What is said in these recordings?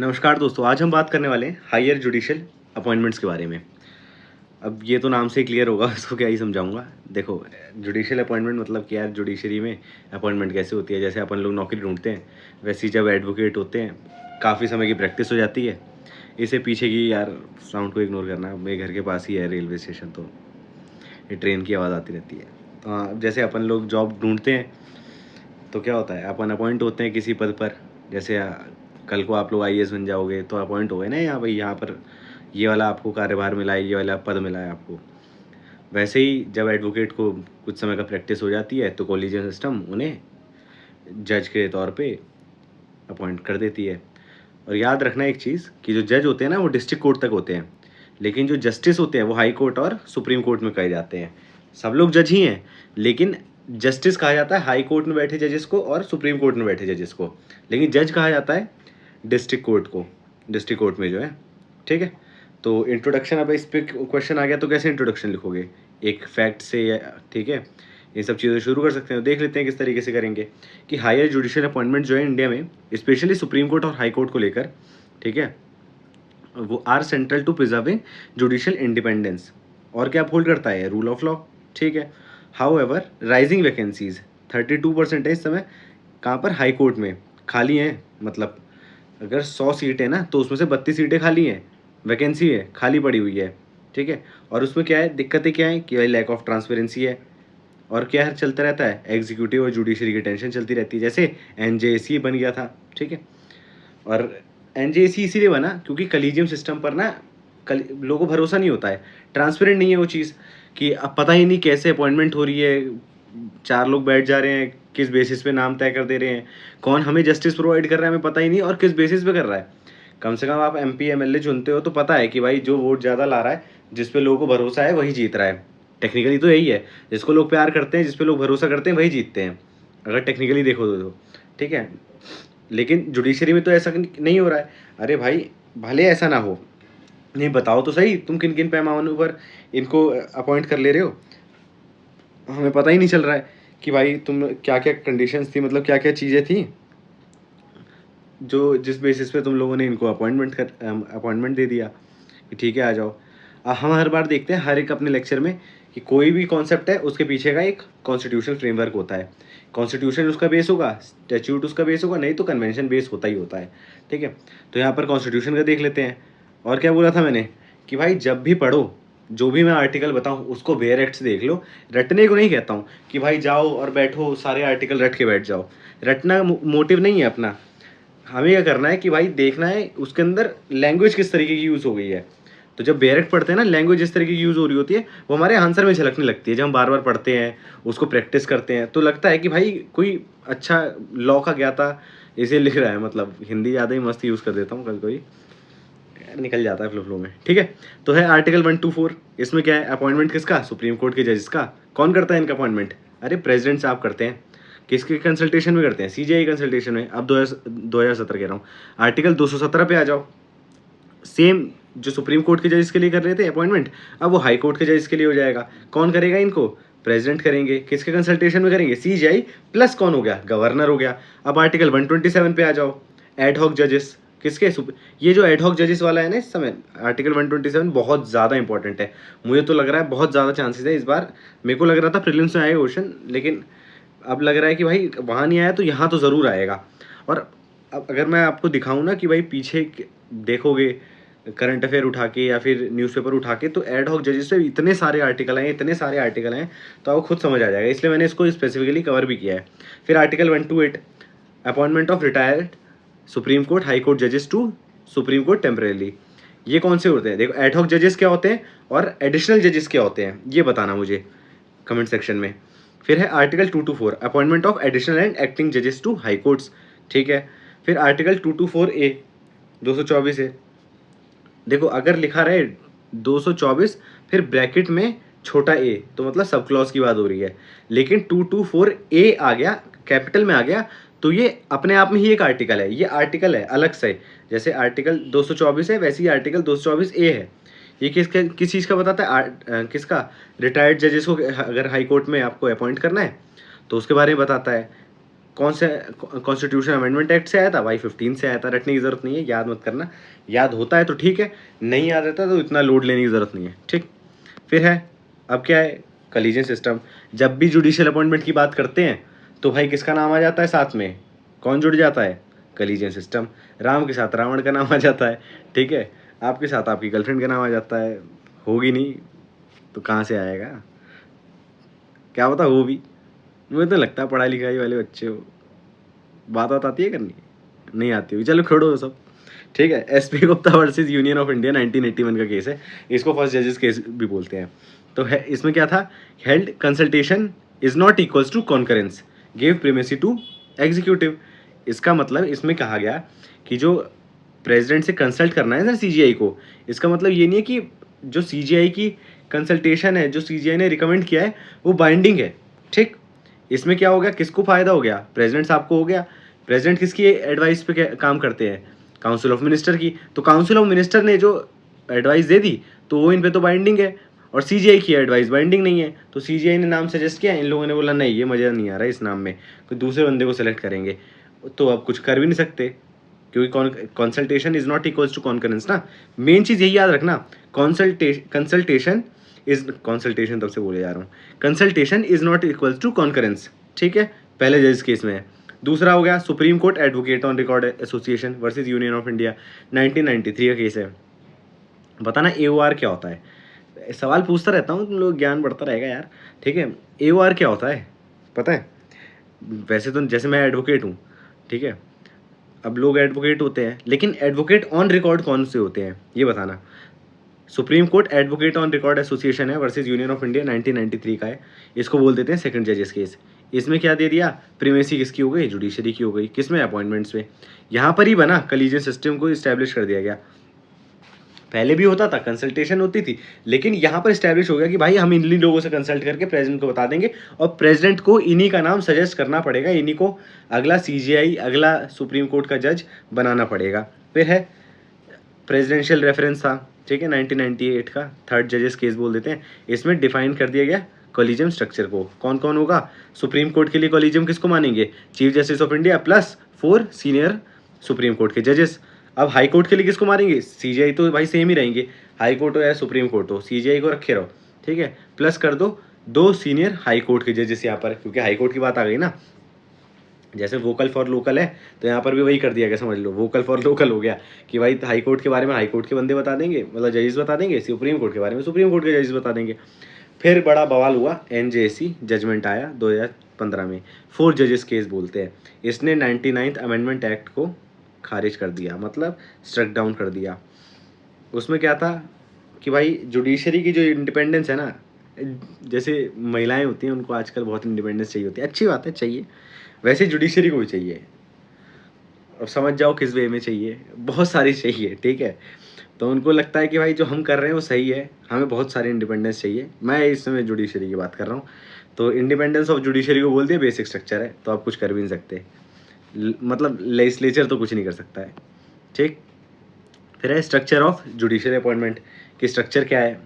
नमस्कार दोस्तों, आज हम बात करने वाले हैं हायर जुडिशियल अपॉइंटमेंट्स के बारे में। अब ये तो नाम से ही क्लियर होगा, इसको क्या ही समझाऊँगा। देखो, जुडिशियल अपॉइंटमेंट मतलब कि यार जुडिशरी में अपॉइंटमेंट कैसे होती है। जैसे अपन लोग नौकरी ढूँढते हैं, वैसे ही जब एडवोकेट होते हैं, काफ़ी समय की प्रैक्टिस हो जाती है। इसे पीछे की यार साउंड को इग्नोर करना, मेरे घर के पास ही है रेलवे स्टेशन, तो ये ट्रेन की आवाज़ आती रहती है। तो हाँ, जैसे अपन लोग जॉब ढूँढते हैं, तो क्या होता है, अपन अपॉइंट होते हैं किसी पद पर। जैसे कल को आप लोग आईएएस बन जाओगे तो अपॉइंट हो गए ना, यहाँ भाई यहाँ पर ये वाला आपको कार्यभार मिला है, ये वाला पद मिला है आपको। वैसे ही जब एडवोकेट को कुछ समय का प्रैक्टिस हो जाती है तो कॉलेजियन सिस्टम उन्हें जज के तौर पे अपॉइंट कर देती है। और याद रखना एक चीज़ कि जो जज होते हैं ना वो डिस्ट्रिक्ट कोर्ट तक होते हैं, लेकिन जो जस्टिस होते हैं वो हाई कोर्ट और सुप्रीम कोर्ट में कहे जाते हैं। सब लोग जज ही हैं, लेकिन जस्टिस कहा जाता है हाई कोर्ट में बैठे जजेस को और सुप्रीम कोर्ट में बैठे जजेस को, लेकिन जज कहा जाता है डिस्ट्रिक्ट कोर्ट को, डिस्ट्रिक्ट कोर्ट में जो है। ठीक है, तो इंट्रोडक्शन, अब इस पर क्वेश्चन आ गया तो कैसे इंट्रोडक्शन लिखोगे, एक फैक्ट से या ठीक है, ये सब चीज़ें शुरू कर सकते हैं। देख लेते हैं किस तरीके से करेंगे कि हायर जुडिशियल अपॉइंटमेंट जो है इंडिया में, स्पेशली सुप्रीम कोर्ट और हाई कोर्ट को लेकर, ठीक है, वो are central to preserving judicial independence, और क्या अपहोल्ड करता है, रूल ऑफ लॉ। ठीक है, हाउ एवर राइजिंग वैकेंसीज 32% है इस समय, कहाँ पर, हाई कोर्ट में खाली हैं। मतलब अगर 100 सीटें ना तो उसमें से 32 सीटें खाली हैं, वैकेंसी है, खाली पड़ी हुई है। ठीक है, और उसमें क्या है, दिक्कतें क्या है कि भाई लैक ऑफ ट्रांसपेरेंसी है, और क्या है, चलता रहता है एग्जीक्यूटिव और जुडिशरी की टेंशन चलती रहती है। जैसे एनजेएसी बन गया था, ठीक है, और एनजेएसी इसीलिए बना क्योंकि कलीजियम सिस्टम पर ना लोगों को भरोसा नहीं होता है, ट्रांसपेरेंट नहीं है वो चीज़, कि अब पता ही नहीं कैसे अपॉइंटमेंट हो रही है, 4 लोग बैठ जा रहे हैं, किस बेसिस पे नाम तय कर दे रहे हैं, कौन हमें जस्टिस प्रोवाइड कर रहा है हमें पता ही नहीं, और किस बेसिस पे कर रहा है। कम से कम आप एमपी एमएलए चुनते हो तो पता है कि भाई जो वोट ज़्यादा ला रहा है, जिस पे लोगों को भरोसा है वही जीत रहा है। टेक्निकली तो यही है, जिसको लोग प्यार करते हैं, जिस पे लोग भरोसा करते हैं वही जीतते हैं, अगर टेक्निकली देखो तो। ठीक है, लेकिन जुडिशरी में तो ऐसा नहीं हो रहा है। अरे भाई, भले ऐसा ना हो, नहीं बताओ तो सही, तुम किन किन पैमानों पर इनको अपॉइंट कर ले रहे हो, हमें पता ही नहीं चल रहा है कि भाई तुम क्या क्या कंडीशंस थी, मतलब क्या क्या चीज़ें थी जो जिस बेसिस पे तुम लोगों ने इनको अपॉइंटमेंट दे दिया कि ठीक है आ जाओ। हम हर बार देखते हैं हर एक अपने लेक्चर में कि कोई भी कॉन्सेप्ट है उसके पीछे का एक कॉन्स्टिट्यूशनल फ्रेमवर्क होता है। कॉन्स्टिट्यूशन उसका बेस होगा, स्टैट्यूट उसका बेस होगा, नहीं तो कन्वेंशन बेस होता ही होता है। ठीक है, तो यहाँ पर कॉन्स्टिट्यूशन का देख लेते हैं। और क्या बोला था मैंने कि भाई जब भी पढ़ो, जो भी मैं आर्टिकल बताऊँ उसको बेयर एक्ट से देख लो। रटने को नहीं कहता हूँ कि भाई जाओ और बैठो सारे आर्टिकल रट के बैठ जाओ, रटना मोटिव नहीं है अपना। हमें क्या करना है कि भाई देखना है उसके अंदर लैंग्वेज किस तरीके की यूज़ हो गई है। तो जब बेरेक्ट पढ़ते हैं ना, लैंग्वेज जिस तरीके की यूज़ हो रही होती है वो हमारे आंसर में झलकने लगती है। जब हम बार बार पढ़ते हैं, उसको प्रैक्टिस करते हैं, तो लगता है कि भाई कोई अच्छा लॉ का ज्ञाता इसे लिख रहा है। मतलब हिंदी ज़्यादा ही मस्त यूज़ कर देता हूँ कभी कभी, निकल जाता है फ्लो में। ठीक है, तो है आर्टिकल 124, इसमें क्या है, अपॉइंटमेंट किसका, सुप्रीम कोर्ट के जजेस का। कौन करता है इनका अपॉइंटमेंट, अरे प्रेसिडेंट साहब करते हैं। किसके कंसल्टेशन में करते हैं, सीजीआई कंसल्टेशन में। अब 2017 कह रहा हूँ, आर्टिकल 217 पे आ जाओ। सेम जो सुप्रीम कोर्ट के जजेस के लिए कर रहे थे अपॉइंटमेंट, अब वो हाई कोर्ट के जजेस के लिए हो जाएगा। कौन करेगा इनको, प्रेसिडेंट करेंगे। किसके कंसल्टेशन में करेंगे, सीजीआई प्लस कौन हो गया, गवर्नर हो गया। अब आर्टिकल 127 पे आ जाओ, एडहॉक जजेस। किसके, ये जो एडहॉक जजेस वाला है ना इस समय, आर्टिकल 127 बहुत ज़्यादा इंपॉर्टेंट है। मुझे तो लग रहा है बहुत ज़्यादा चांसेस है इस बार। मेरे को लग रहा था प्रीलिम्स में आएगा क्वेश्चन, लेकिन अब लग रहा है कि भाई वहाँ नहीं आया तो यहाँ तो ज़रूर आएगा। और अब अगर मैं आपको दिखाऊँ ना कि भाई पीछे देखोगे करंट अफेयर उठा के या फिर न्यूज़पेपर उठा के, तो एड हॉक जजेस पे इतने सारे आर्टिकल हैं, इतने सारे आर्टिकल हैं, तो आपको खुद समझ आ जाएगा। इसलिए मैंने इसको स्पेसिफिकली कवर भी किया है। फिर article 128, appointment of retired supreme court high court जजेस टू सुप्रीम कोर्ट टेम्परेली। ये कौन से होते हैं, देखो एड हॉक जजेस क्या होते हैं और एडिशनल जजेस क्या होते हैं, ये बताना मुझे कमेंट सेक्शन में। फिर है article 224, appointment of additional and acting जजेस टू हाई कोर्ट्स। ठीक है, फिर आर्टिकल 224A 224 है। देखो अगर लिखा रहे 224 फिर ब्रैकेट में छोटा ए, तो मतलब सब क्लॉज की बात हो रही है। लेकिन 224A आ गया, कैपिटल में आ गया, तो ये अपने आप में ही एक आर्टिकल है। ये आर्टिकल है अलग से, जैसे आर्टिकल 224 है वैसे ही आर्टिकल 224A है। ये किस चीज़ का बताता है, किसका, रिटायर्ड जजेस को अगर हाई कोर्ट में आपको अपॉइंट करना है तो उसके बारे में बताता है। कौन से कॉन्स्टिट्यूशन अमेंडमेंट एक्ट से आया था भाई? 15 से आया था। रटने की ज़रूरत नहीं है, याद मत करना। याद होता है तो ठीक है, नहीं याद रहता तो इतना लोड लेने की ज़रूरत नहीं है, ठीक। फिर है, अब क्या है, कलीजियन सिस्टम। जब भी जुडिशियल अपॉइंटमेंट की बात करते हैं तो भाई किसका नाम आ जाता है साथ में? कौन जुड़ जाता है? कलीजियन सिस्टम। राम के साथ रावण का नाम आ जाता है, ठीक है। आपके साथ आपकी गर्लफ्रेंड का नाम आ जाता है। होगी नहीं तो कहाँ से आएगा, क्या पता हो भी। मुझे तो लगता है पढ़ाई लिखाई वाले बच्चे हो, बात आती है करनी, नहीं आती होगी, चलो छोड़ो वो सब, ठीक है। SP Gupta versus union of India 1981 का केस है। इसको फर्स्ट जजेस केस भी बोलते हैं। तो है, इसमें क्या था, held consultation is not equals to concurrence, give primacy to executive. इसका मतलब इसमें कहा गया कि जो प्रेसिडेंट से कंसल्ट करना है ना सीजीआई को, इसका मतलब ये नहीं है कि जो सीजीआई की कंसल्टेशन है, जो सीजीआई ने रिकमेंड किया है वो बाइंडिंग है, ठीक। इसमें क्या हो गया, किसको फायदा हो गया? प्रेसिडेंट साहब को हो गया। प्रेसिडेंट किसकी एडवाइस पे काम करते हैं? काउंसिल ऑफ मिनिस्टर की। तो काउंसिल ऑफ मिनिस्टर ने जो एडवाइस दे दी तो वो इन पे तो बाइंडिंग है, और सीजीआई की एडवाइस बाइंडिंग नहीं है। तो सीजीआई ने नाम सजेस्ट किया, इन लोगों ने बोला नहीं ये मज़ा नहीं आ रहा है इस नाम में, कोई दूसरे बंदे को सेलेक्ट करेंगे। तो अब कुछ कर भी नहीं सकते, क्योंकि consultation is not equals to concurrence ना। मेन चीज़ यही याद रखना, कंसल्टेशन तब से बोले जा रहा हूँ, consultation is not equals to concurrence, ठीक है। पहले जज केस में है। दूसरा हो गया supreme court advocate on record association versus union of India 1993 का केस है। बताना एओआर क्या होता है? सवाल पूछता रहता हूँ, तुम लोग ज्ञान बढ़ता रहेगा यार, ठीक है। एओआर क्या होता है पता है? वैसे तो जैसे मैं एडवोकेट हूँ, ठीक है, अब लोग एडवोकेट होते हैं, लेकिन एडवोकेट ऑन रिकॉर्ड कौन से होते हैं ये बताना। Supreme court advocate on record association है वर्सेस यूनियन ऑफ इंडिया 1993 का है। इसको बोल देते हैं सेकंड जजेस केस। इसमें क्या दे दिया, प्रीमेसी किसकी हो गई? जुडिशरी की हो गई। किसमें? अपॉइंटमेंट्स में। यहाँ पर ही बना कलीजियन सिस्टम को इस्टेब्लिश कर दिया गया। पहले भी होता था, कंसल्टेशन होती थी, लेकिन यहाँ पर इस्टेब्लिश हो गया कि भाई हम इन्हीं लोगों से कंसल्ट करके प्रेसिडेंट को बता देंगे, और प्रेसिडेंट को इन्हीं का नाम सजेस्ट करना पड़ेगा, इन्हीं को अगला सीजीआई, अगला सुप्रीम कोर्ट का जज बनाना पड़ेगा। फिर है प्रेसिडेंशियल रेफरेंस था, ठीक है, 1998 का, थर्ड जजेस केस बोल देते हैं। इसमें डिफाइन कर दिया गया कॉलेजियम स्ट्रक्चर को, कौन कौन होगा। सुप्रीम कोर्ट के लिए कॉलेजियम किसको मानेंगे? Chief justice of India plus 4 senior supreme court के जजेस। अब हाई कोर्ट के लिए किसको मानेंगे? सीजीआई तो भाई सेम ही रहेंगे, हाई कोर्ट हो या सुप्रीम कोर्ट हो, सीजीआई को रखे रहो, ठीक है। प्लस कर दो 2 सीनियर हाई कोर्ट के जजेस यहाँ पर, क्योंकि हाई कोर्ट की बात आ गई ना। जैसे वोकल फॉर लोकल है, तो यहाँ पर भी वही कर दिया गया, समझ लो वोकल फॉर लोकल हो गया कि भाई हाई कोर्ट के बारे में हाई कोर्ट के बंदे बता देंगे, मतलब जजेस बता देंगे, सुप्रीम कोर्ट के बारे में सुप्रीम कोर्ट के जजेस बता देंगे। फिर बड़ा बवाल हुआ, एनजेसी जजमेंट आया 2015 में, 4 जजेस केस बोलते हैं। इसने 99th अमेंडमेंट एक्ट को खारिज कर दिया, मतलब स्ट्रक डाउन कर दिया। उसमें क्या था कि भाई जुडिशरी की जो इंडिपेंडेंस है ना, जैसे महिलाएं होती हैं उनको आजकल बहुत इंडिपेंडेंस चाहिए होती है, अच्छी बात है, चाहिए, वैसे जुडिशरी को भी चाहिए। अब समझ जाओ किस वे में चाहिए, बहुत सारी चाहिए, ठीक है। तो उनको लगता है कि भाई जो हम कर रहे हैं वो सही है, हमें बहुत सारी इंडिपेंडेंस चाहिए। मैं इस समय जुडिशरी की बात कर रहा हूँ। तो इंडिपेंडेंस ऑफ जुडिशरी को बोल दिया बेसिक स्ट्रक्चर है, तो आप कुछ कर भी नहीं सकते, मतलब लेजिस्लेचर तो कुछ नहीं कर सकता है, ठीक। फिर है स्ट्रक्चर ऑफ जुडिशरी अपॉइंटमेंट, कि स्ट्रक्चर क्या है।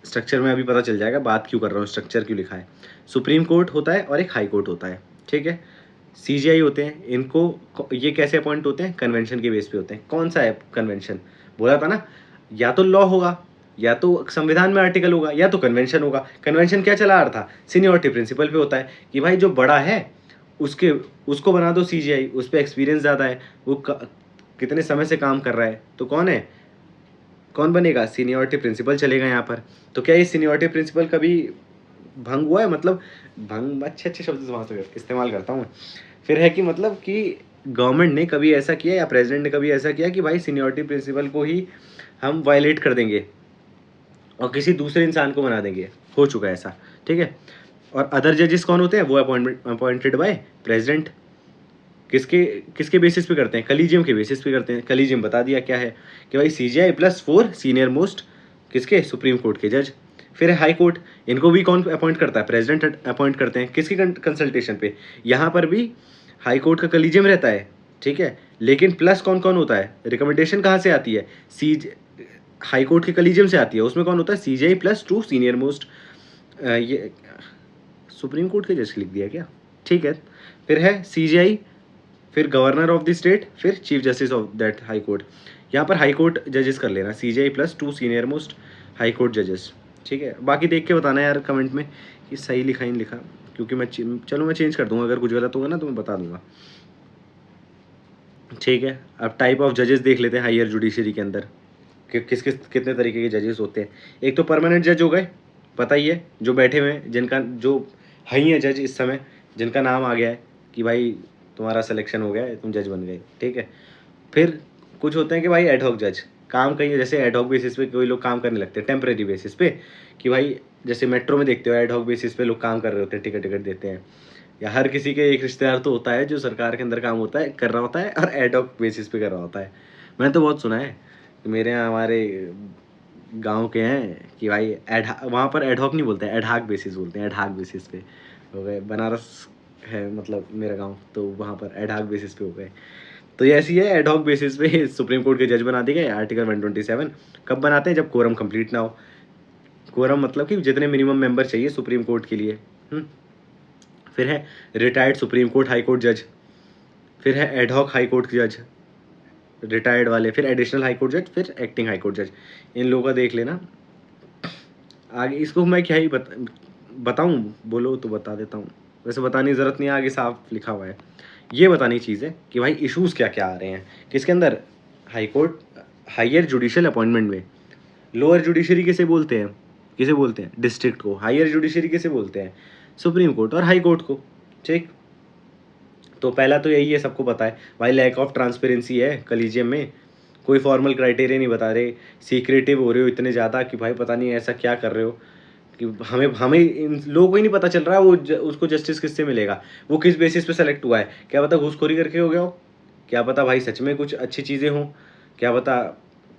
स्ट्रक्चर में अभी पता चल जाएगा, बात क्यों कर रहा हूँ, स्ट्रक्चर क्यों लिखा है। सुप्रीम कोर्ट होता है और एक हाई कोर्ट होता है, ठीक है। सीजीआई होते हैं, इनको ये कैसे अपॉइंट होते हैं? कन्वेंशन के बेस पे होते हैं। कौन सा है कन्वेंशन? बोला था ना, या तो लॉ होगा, या तो संविधान में आर्टिकल होगा, या तो कन्वेंशन होगा। कन्वेंशन क्या चला आ रहा था? सीनियरिटी प्रिंसिपल पे होता है कि भाई जो बड़ा है उसको बना दो सीजीआई, उस पर एक्सपीरियंस ज़्यादा है, वो कितने समय से काम कर रहा है, तो कौन बनेगा? सीनियरिटी प्रिंसिपल चलेगा यहाँ पर। तो क्या ये सीनियरिटी प्रिंसिपल कभी भंग हुआ है? मतलब भंग, अच्छे अच्छे शब्द वहाँ से इस्तेमाल करता हूँ मैं। फिर है कि मतलब कि गवर्नमेंट ने कभी ऐसा किया या प्रेसिडेंट ने कभी ऐसा किया कि भाई सीनियरिटी प्रिंसिपल को ही हम वायलेट कर देंगे और किसी दूसरे इंसान को बना देंगे? हो चुका है ऐसा, ठीक है। और अदर जजेस कौन होते हैं? वो अपॉइंटेड बाय प्रेसिडेंट। किसके किसके बेसिस पे करते हैं? कलीजियम के बेसिस पे करते हैं। कलीजियम बता दिया क्या है कि भाई सीजीआई प्लस 4 सीनियर मोस्ट किसके? सुप्रीम कोर्ट के जज। फिर है हाई कोर्ट, इनको भी कौन अपॉइंट करता है? प्रेसिडेंट अपॉइंट करते हैं। किसकी कंसल्टेशन पे? यहाँ पर भी हाई कोर्ट का कलीजियम रहता है, ठीक है, लेकिन प्लस कौन कौन होता है? रिकमेंडेशन कहाँ से आती है? हाई कोर्ट के कलीजियम से आती है, उसमें कौन होता है? CGI plus 2 senior most. ये सुप्रीम कोर्ट के जज लिख दिया क्या? ठीक है। फिर है सीजीआई, फिर गवर्नर ऑफ द स्टेट, फिर chief justice of that high court. यहाँ पर हाई कोर्ट जजेस कर लेना, CGI plus 2 senior most high court जजेस, ठीक है। बाकी देख के बताना यार कमेंट में कि सही लिखा ही नहीं लिखा, क्योंकि मैं चलो मैं चेंज कर दूंगा, अगर कुछ गलत होगा ना तो मैं बता दूंगा, ठीक है। अब टाइप ऑफ जजेस देख लेते हैं हायर जुडिशरी के अंदर कि किस किस कितने तरीके के जजेस होते हैं। एक तो परमानेंट जज हो गए, पता ही है, जो बैठे हुए हैं, जिनका जो ही है जज इस समय, जिनका नाम आ गया है कि भाई तुम्हारा सिलेक्शन हो गया है, तुम जज बन गए, ठीक है। फिर कुछ होते हैं कि भाई एडहॉक जज, काम कहीं जैसे एडहॉक बेसिस पे कोई लोग काम करने लगते हैं टेम्परेरी बेसिस पे, कि भाई जैसे मेट्रो में देखते हो एडहॉक बेसिस पे लोग काम कर रहे होते हैं, टिकट टिकट देते हैं। या हर किसी के एक रिश्तेदार तो होता है जो सरकार के अंदर काम होता है कर रहा होता है और एडहॉक बेसिस पे कर रहा होता है। मैंने तो बहुत सुना है कि मेरे यहाँ हमारे गांव के हैं कि भाई वहाँ पर एडहॉक नहीं बोलते हैं, एडहाक बेसिस बोलते हैं, एडहाक बेसिस पे हो गए। बनारस है मतलब मेरा गांव, तो वहाँ पर एडहाक बेसिस पे हो गए। तो ये ऐसी है, एडहॉक बेसिस पे सुप्रीम कोर्ट के जज बना दिए गए, आर्टिकल 127। कब बनाते हैं? जब कोरम कंप्लीट ना हो। कोरम मतलब कि जितने मिनिमम मेंबर चाहिए सुप्रीम कोर्ट के लिए। फिर है retired supreme court high court जज, फिर है एडहॉक हाई कोर्ट जज रिटायर्ड वाले, फिर एडिशनल हाई कोर्ट जज, फिर एक्टिंग हाई कोर्ट जज। इन लोगों का देख लेना। आगे इसको मैं क्या ही बताऊं, बोलो तो बता देता हूँ, वैसे बताने की ज़रूरत नहीं है, आगे साफ लिखा हुआ है। ये बतानी चीज़ है कि भाई इश्यूज़ क्या क्या आ रहे हैं किसके अंदर, high court higher judicial appointment में। लोअर जुडिशरी किसे बोलते हैं, किसे बोलते हैं? डिस्ट्रिक्ट को। हायर जुडिशरी किसे बोलते हैं? सुप्रीम कोर्ट और हाई कोर्ट को, ठीक। तो पहला तो यही है, सबको पता है भाई, लैक ऑफ ट्रांसपेरेंसी है कलीजियम में, कोई फॉर्मल क्राइटेरिया नहीं बता रहे, सीक्रेटिव हो रहे हो इतने ज़्यादा कि भाई पता नहीं ऐसा क्या कर रहे हो कि हमें हमें इन लोगों को ही नहीं पता चल रहा है उसको जस्टिस किससे मिलेगा, वो किस बेसिस पे सेलेक्ट हुआ है। क्या पता घूसखोरी करके हो गया हो, क्या पता भाई सच में कुछ अच्छी चीज़ें हों, क्या पता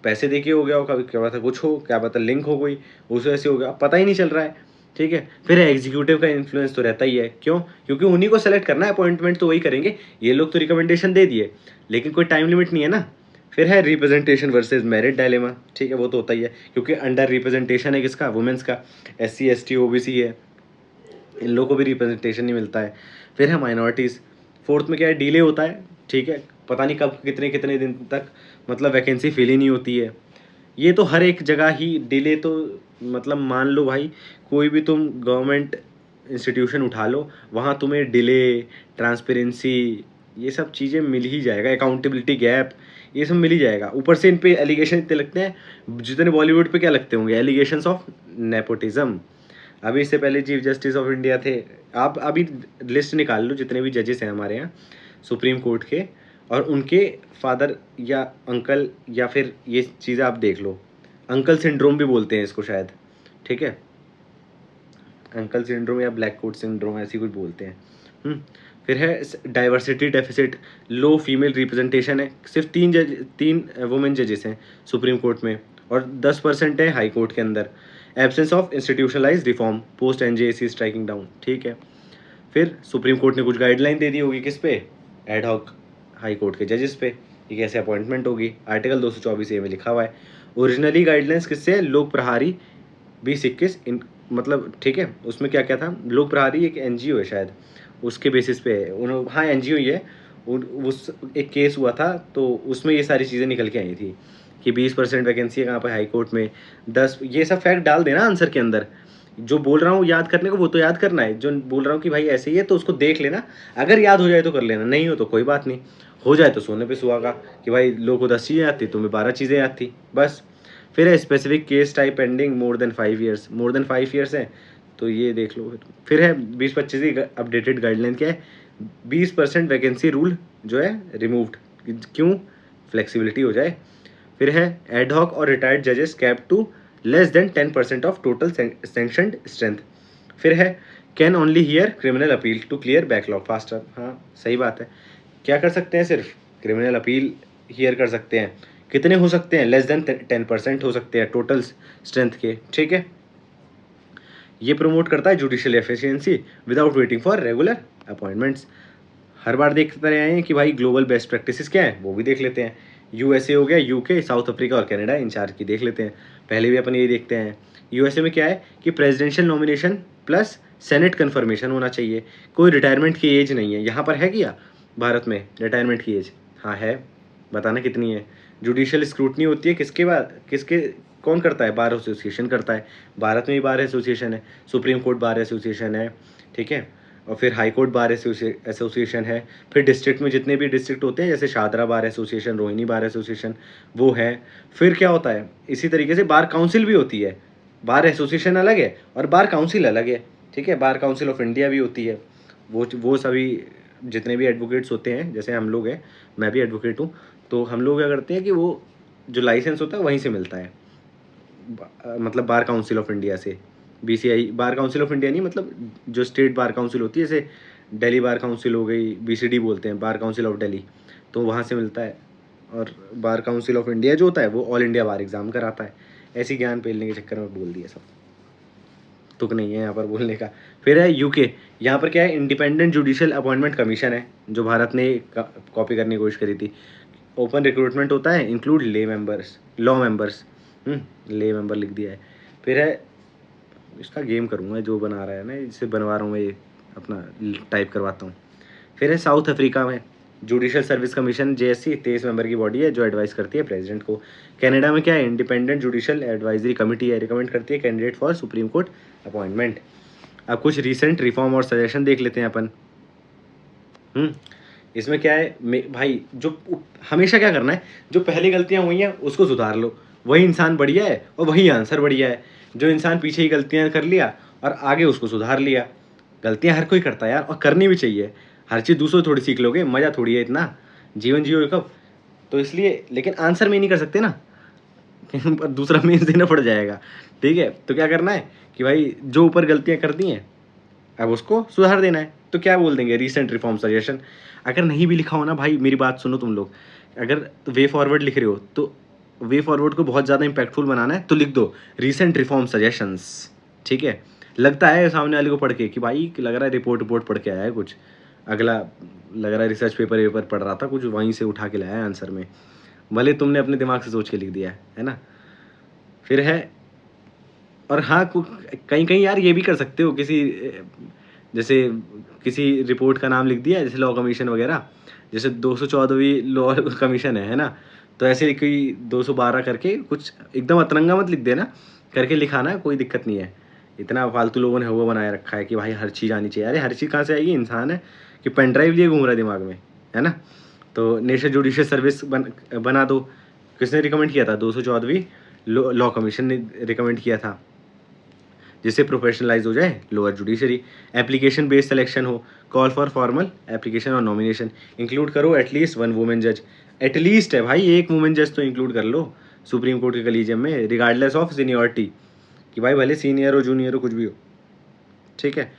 पैसे दे के हो गया हो, कभी क्या पता कुछ हो, क्या पता लिंक हो कोई, उस वजह से हो गया, पता ही नहीं चल रहा है, ठीक है। फिर एग्जीक्यूटिव का इन्फ्लुएंस तो रहता ही है, क्यों? क्योंकि उन्हीं को सेलेक्ट करना है, अपॉइंटमेंट तो वही करेंगे, ये लोग तो रिकमेंडेशन दे दिए लेकिन कोई टाइम लिमिट नहीं है ना। फिर है रिप्रेजेंटेशन वर्सेस मेरिट डायलेमा, ठीक है, वो तो होता ही है क्योंकि अंडर रिप्रेजेंटेशन है किसका, वुमेंस का, SC ST OBC है, इन लोगों को भी रिप्रेजेंटेशन नहीं मिलता है। फिर है माइनॉरिटीज़। फोर्थ में क्या है, डिले होता है, ठीक है, पता नहीं कब कितने कितने दिन तक मतलब वैकेंसी फिल ही नहीं होती है। ये तो हर एक जगह ही डिले, तो मतलब मान लो भाई कोई भी तुम गवर्नमेंट इंस्टीट्यूशन उठा लो, वहाँ तुम्हें डिले, ट्रांसपेरेंसी, ये सब चीज़ें मिल ही जाएगा, अकाउंटेबिलिटी गैप, ये सब मिल ही जाएगा। ऊपर से इन पे एलिगेशन इतने लगते हैं, जितने बॉलीवुड पे क्या लगते होंगे, एलिगेशंस ऑफ नेपोटिज्म। अभी इससे पहले चीफ जस्टिस ऑफ इंडिया थे, आप अभी लिस्ट निकाल लो जितने भी जजेस हैं हमारे यहाँ सुप्रीम कोर्ट के, और उनके फादर या अंकल, या फिर ये चीज़ें आप देख लो, अंकल सिंड्रोम भी बोलते हैं इसको शायद, ठीक है, अंकल सिंड्रोम या ब्लैक कोट सिंड्रोम ऐसी कुछ बोलते हैं। फिर है डाइवर्सिटी डेफिसिट, लो फीमेल रिप्रेजेंटेशन है, सिर्फ 3 वुमेन जजेस हैं सुप्रीम कोर्ट में और 10% है हाई कोर्ट के अंदर। Absence of institutionalise reform post NJAC striking down, ठीक है। फिर सुप्रीम कोर्ट ने कुछ गाइडलाइन दे दी होगी किस पे, एडहॉक हाई कोर्ट के जजेस पे, ये कैसे अपॉइंटमेंट होगी, आर्टिकल 224A में लिखा हुआ है। ओरिजिनली गाइडलाइंस किससे है, लोक प्रहारी 2021 इन मतलब, ठीक है, उसमें क्या क्या था, लोक प्रहारी एक NGO है शायद, उसके बेसिस पे है हाँ NGO ही है। उस एक केस हुआ था तो उसमें ये सारी चीज़ें निकल के आई थी कि 20% वैकेंसी है कहाँ पर, हाई कोर्ट में 10, ये सब फैक्ट डाल देना आंसर के अंदर। जो बोल रहा हूँ याद करने को वो तो याद करना है, जो बोल रहा हूँ कि भाई ऐसे ही है तो उसको देख लेना, अगर याद हो जाए तो कर लेना, नहीं हो तो कोई बात नहीं, हो जाए तो सोने पे सुहागा कि भाई लोगों को 10 चीज़ें याद थी, तुम्हें 12 चीज़ें याद थी बस। फिर है specific case type pending more than 5 years, more than 5 years है तो ये देख लो। फिर है 2025 की अपडेटेड गाइडलाइन क्या है, 20% वैकेंसी रूल जो है रिमूव्ड, क्यों, फ्लेक्सिबिलिटी हो जाए। फिर है एडहॉक और रिटायर्ड जजेस cap to less than 10% of total sanctioned strength. फिर है can only hear criminal appeal to clear backlog faster, हाँ सही बात है, क्या कर सकते हैं, सिर्फ क्रिमिनल अपील हियर कर सकते हैं, कितने हो सकते हैं, लेस देन 10% हो सकते हैं टोटल स्ट्रेंथ के, ठीक है। ये प्रमोट करता है judicial efficiency without waiting for regular appointments. हर बार देखते रहे हैं कि भाई ग्लोबल बेस्ट प्रैक्टिसेस क्या है, वो भी देख लेते हैं। USA हो गया, UK, साउथ अफ्रीका और कनाडा इन चार की देख लेते हैं, पहले भी अपन यही देखते हैं। USA में क्या है कि presidential nomination plus senate confirmation होना चाहिए, कोई रिटायरमेंट की एज नहीं है। यहाँ पर है क्या भारत में रिटायरमेंट की एज? हाँ है, बताना कितनी है। जुडिशियल स्क्रूटनी होती है किसके बाद, किसके, कौन करता है? बार एसोसिएशन करता है। भारत में भी बार एसोसिएशन है, सुप्रीम कोर्ट बार एसोसिएशन है, ठीक है, और फिर हाई कोर्ट बार एसोसिएशन है, फिर डिस्ट्रिक्ट में जितने भी डिस्ट्रिक्ट होते हैं जैसे Shahdara bar association, Rohini bar association, वो है। फिर क्या होता है, इसी तरीके से बार काउंसिल भी होती है। बार एसोसिएशन अलग है और बार काउंसिल अलग है, ठीक है। बार काउंसिल ऑफ इंडिया भी होती है। वो सभी जितने भी एडवोकेट्स होते हैं, जैसे हम लोग हैं, मैं भी एडवोकेट हूँ, तो हम लोग क्या करते हैं कि वो जो लाइसेंस होता है वहीं से मिलता है, मतलब बार काउंसिल ऑफ इंडिया से। BCI bar council of India नहीं, मतलब जो स्टेट बार काउंसिल होती है, जैसे दिल्ली बार काउंसिल हो गई, बीसीडी बोलते हैं, बार काउंसिल ऑफ दिल्ली, तो वहाँ से मिलता है। और बार काउंसिल ऑफ इंडिया जो होता है वो ऑल इंडिया बार एग्ज़ाम कराता है। ऐसी ज्ञान पेलने के चक्कर में बोल दिया सब, तुक नहीं है यहाँ पर बोलने का। फिर है यूके, यहाँ पर क्या है, इंडिपेंडेंट जुडिशियल अपॉइंटमेंट कमीशन है, जो भारत ने कॉपी करने की कोशिश करी थी। ओपन रिक्रूटमेंट होता है, इंक्लूड ले मेंबर्स, लॉ मेंबर्स, ले मेंबर लिख दिया है। फिर है, इसका गेम करूँगा जो बना रहा है ना, इसे बनवा रहा हूँ मैं, ये अपना टाइप करवाता हूँ। फिर है साउथ अफ्रीका में judicial service commission, JSC 23 member की बॉडी है जो एडवाइस करती है प्रेसिडेंट को। कनाडा में क्या है, इंडिपेंडेंट जुडिशियल एडवाइजरी कमेटी है, रिकमेंड करती है candidate for supreme court appointment. अब कुछ रिसेंट रिफॉर्म और सजेशन देख लेते हैं अपन। इसमें क्या है भाई, जो हमेशा क्या करना है, जो पहले गलतियां हुई हैं उसको सुधार लो, वही इंसान बढ़िया है और वही आंसर बढ़िया है। जो इंसान पीछे ही गलतियां कर लिया और आगे उसको सुधार लिया, गलतियां हर कोई करता है यार, और करनी भी चाहिए। हर चीज़ दूसरों थोड़ी सीख लोगे, मज़ा थोड़ी है इतना, जीवन जियो कब, तो इसलिए। लेकिन आंसर में नहीं कर सकते ना पर दूसरा मेंस देना पड़ जाएगा, ठीक है। तो क्या करना है कि भाई जो ऊपर गलतियां कर दी हैं अब उसको सुधार देना है। तो क्या बोल देंगे, रिसेंट रिफॉर्म सजेशन। अगर नहीं भी लिखा हो ना भाई, मेरी बात सुनो तुम लोग, अगर वे फॉरवर्ड लिख रहे हो तो वे फॉरवर्ड को बहुत ज़्यादा इंपैक्टफुल बनाना है तो लिख दो रिसेंट रिफॉर्म सजेशंस, ठीक है। लगता है सामने वाले को पढ़ के कि भाई लग रहा है रिपोर्ट पढ़ के आया है कुछ, अगला लग रहा है रिसर्च पेपर पढ़ रहा था कुछ, वहीं से उठा के लाया है आंसर में, भले तुमने अपने दिमाग से सोच के लिख दिया है ना। फिर है, और हाँ कहीं कहीं यार ये भी कर सकते हो, किसी जैसे किसी रिपोर्ट का नाम लिख दिया, जैसे लॉ कमीशन वगैरह, जैसे 214वीं लॉ कमीशन है ना, तो ऐसे कोई 212 करके कुछ एकदम अतरंगा मत लिख देना, करके लिखाना, कोई दिक्कत नहीं है। इतना फालतू लोगों ने वो बनाया रखा है कि भाई हर चीज़ आनी चाहिए। अरे हर चीज़ कहाँ से आएगी, इंसान है कि पेन ड्राइव लिए घूम रहा है दिमाग में, है ना। तो नेशनल जुडिशियल सर्विस बना दो, किसने रिकमेंड किया था? 214वीं लॉ कमीशन ने रिकमेंड किया था, जिससे प्रोफेशनलाइज हो जाए lower judiciary. Application based selection हो, कॉल फॉर फॉर्मल एप्लीकेशन और नॉमिनेशन, इंक्लूड करो एटलीस्ट 1 वुमेन जज। एटलीस्ट है भाई, एक वुमेन जज तो इंक्लूड कर लो सुप्रीम कोर्ट के कलीजियम में, रिगार्डलेस ऑफ सीनियरिटी, कि भाई भले सीनियर हो जूनियर हो कुछ भी हो, ठीक है।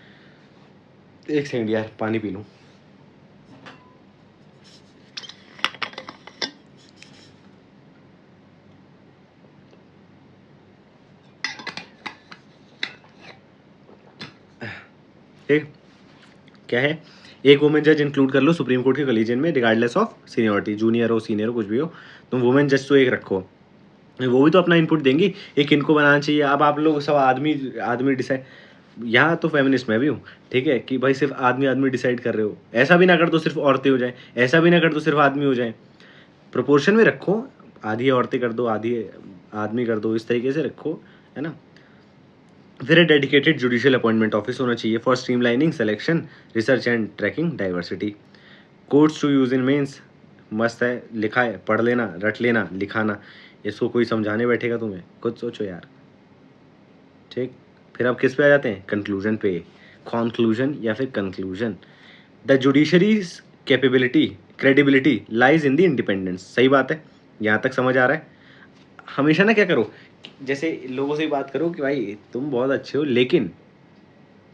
एक सेकंड यार, पानी पी लूँ। ठीक, क्या है, एक वुमेन जज इंक्लूड कर लो सुप्रीम कोर्ट के कलीजियन में, रिगार्डलेस ऑफ सीनियरिटी, जूनियर हो सीनियर हो कुछ भी हो, तुम वुमेन जज तो एक रखो, वो भी तो अपना इनपुट देंगी, एक इनको बनाना चाहिए। अब आप लोग सब आदमी डिसाइड, यहाँ तो फेमिनिस्ट मैं भी हूँ, ठीक है, कि भाई सिर्फ आदमी डिसाइड कर रहे हो, ऐसा भी ना कर दो सिर्फ औरतें हो जाए, ऐसा भी ना कर दो सिर्फ आदमी हो जाए, प्रोपोर्शन में रखो, आधी औरतें कर दो आधी आदमी कर दो, इस तरीके से रखो, है ना। फिर डेडिकेटेड जुडिशियल अपॉइंटमेंट ऑफिस होना चाहिए for streamlining selection, research and tracking diversity. Codes to use in mains, मस्त है, लिखा है, पढ़ लेना, रट लेना, लिखाना, इसको कोई समझाने बैठेगा तुम्हें, खुद सोचो यार, ठीक। फिर अब किस पे आ जाते हैं, कंक्लूजन पे, कॉन्क्लूजन या फिर conclusion. The judiciary's capability credibility lies in the independence, सही बात है, यहाँ तक समझ आ रहा है। हमेशा ना क्या करो, जैसे लोगों से ही बात करो कि भाई तुम बहुत अच्छे हो लेकिन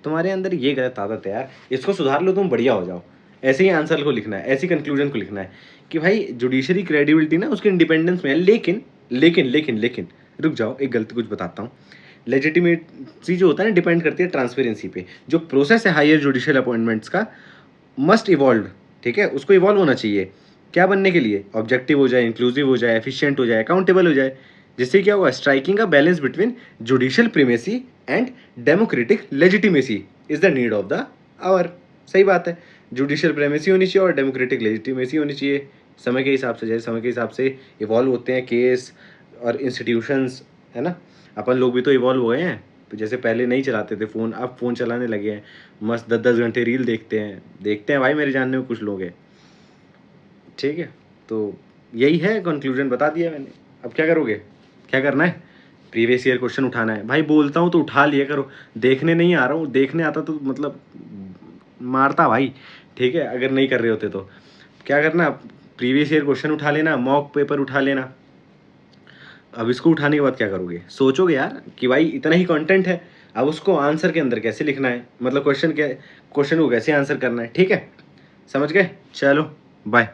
तुम्हारे अंदर ये गलत आदत है यार, इसको सुधार लो, तुम बढ़िया हो जाओ। ऐसे ही आंसर को लिखना है, ऐसी कंक्लूजन को लिखना है कि भाई जुडिशरी क्रेडिबिलिटी ना उसके इंडिपेंडेंस में है, लेकिन लेकिन लेकिन लेकिन रुक जाओ, एक गलती कुछ बताता हूँ। लेजिटिमेसी जो होता है ना, डिपेंड करती है ट्रांसपेरेंसी पे। जो प्रोसेस है हायर जुडिशियल अपॉइंटमेंट्स का मस्ट इवॉल्व, ठीक है, उसको इवॉल्व होना चाहिए। क्या बनने के लिए, ऑब्जेक्टिव हो जाए, इंक्लूसिव हो जाए, एफिशिएंट हो जाए, अकाउंटेबल हो जाए, जिससे क्या हुआ, स्ट्राइकिंग का balance between judicial primacy and democratic legitimacy, is the need of the hour. सही बात है, जुडिशियल प्रेमेसी होनी चाहिए और डेमोक्रेटिक लेजिटिमेसी होनी चाहिए। समय के हिसाब से, जैसे समय के हिसाब से इवॉल्व होते हैं केस और इंस्टीट्यूशंस, है ना। अपन लोग भी तो इवॉल्व हुए हैं, तो जैसे पहले नहीं चलाते थे फ़ोन, अब फ़ोन चलाने लगे हैं, मस्त 10-10 घंटे रील देखते हैं भाई, मेरे जानने में कुछ लोग हैं। ठीक है, तो यही है, कंक्लूजन बता दिया मैंने। अब क्या करोगे, क्या करना है, प्रीवियस ईयर क्वेश्चन उठाना है भाई। बोलता हूँ तो उठा लिया करो, देखने नहीं आ रहा हूँ, देखने आता तो मतलब मारता भाई। ठीक है, अगर नहीं कर रहे होते तो क्या करना, प्रीवियस ईयर क्वेश्चन उठा लेना, मॉक पेपर उठा लेना। अब इसको उठाने के बाद क्या करोगे, सोचोगे यार कि भाई इतना ही कंटेंट है, अब उसको आंसर के अंदर कैसे लिखना है, मतलब क्वेश्चन को कैसे आंसर करना है। ठीक है, समझ गए, चलो बाय।